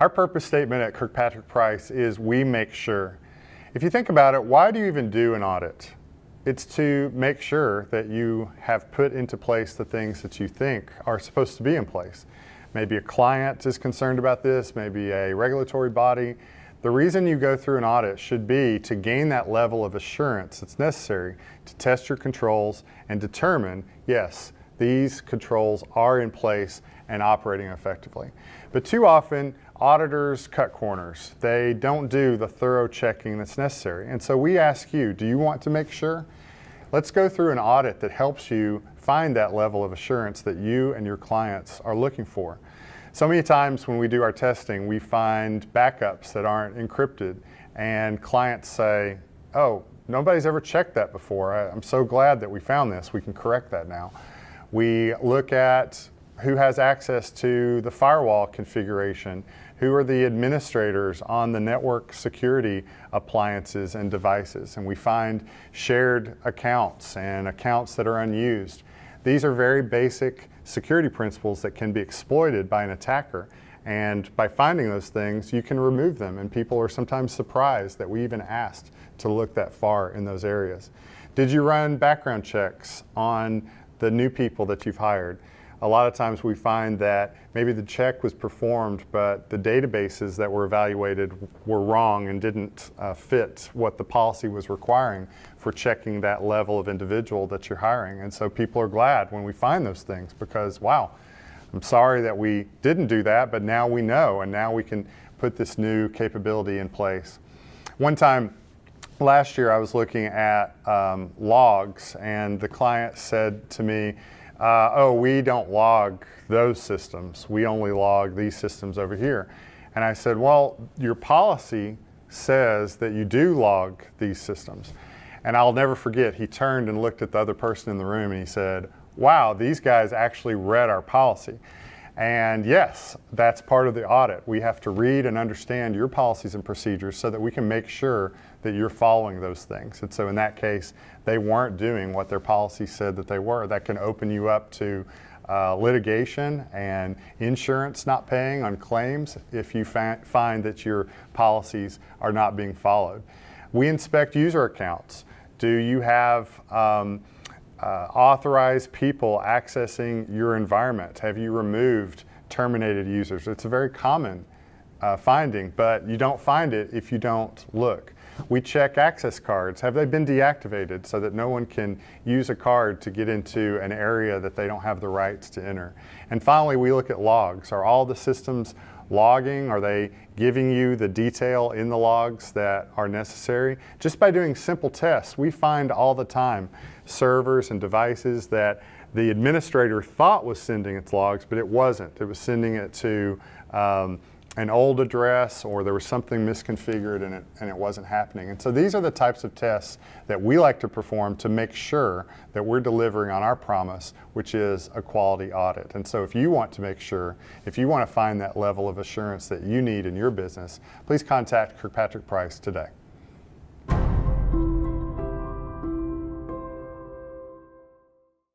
Our purpose statement at Kirkpatrick Price is we make sure. If you think about it, why do you even do an audit? It's to make sure that you have put into place the things that you think are supposed to be in place. Maybe a client is concerned about this, maybe a regulatory body. The reason you go through an audit should be to gain that level of assurance that's necessary to test your controls and determine, yes, these controls are in place and operating effectively. But too often, auditors cut corners. They don't do the thorough checking that's necessary. And so we ask you, do you want to make sure? Let's go through an audit that helps you find that level of assurance that you and your clients are looking for. So many times when we do our testing, we find backups that aren't encrypted, and clients say, oh, nobody's ever checked that before. I'm so glad that we found this. We can correct that now. We look at who has access to the firewall configuration, who are the administrators on the network security appliances and devices, and we find shared accounts and accounts that are unused. These are very basic security principles that can be exploited by an attacker, and by finding those things, you can remove them, and people are sometimes surprised that we even asked to look that far in those areas. Did you run background checks on the new people that you've hired? A lot of times we find that maybe the check was performed, but the databases that were evaluated were wrong and didn't fit what the policy was requiring for checking that level of individual that you're hiring. And so people are glad when we find those things because, wow, I'm sorry that we didn't do that, but now we know, and now we can put this new capability in place. One time, last year, I was looking at logs, and the client said to me, oh, we don't log those systems. We only log these systems over here. And I said, well, your policy says that you do log these systems. And I'll never forget, he turned and looked at the other person in the room and he said, wow, these guys actually read our policy. And yes, that's part of the audit. We have to read and understand your policies and procedures so that we can make sure that you're following those things. And so in that case, they weren't doing what their policy said that they were. That can open you up to litigation and insurance not paying on claims if you find that your policies are not being followed. We inspect user accounts. Do you have authorized people accessing your environment? Have you removed terminated users? It's a very common finding, but you don't find it if you don't look. We check access cards. Have they been deactivated so that no one can use a card to get into an area that they don't have the rights to enter? And finally, we look at logs. Are all the systems logging? Are they giving you the detail in the logs that are necessary? Just by doing simple tests, we find all the time servers and devices that the administrator thought was sending its logs, but it wasn't. It was sending it to an old address, or there was something misconfigured and it wasn't happening. And so these are the types of tests that we like to perform to make sure that we're delivering on our promise, which is a quality audit. And so if you want to make sure, if you want to find that level of assurance that you need in your business, please contact Kirkpatrick Price today.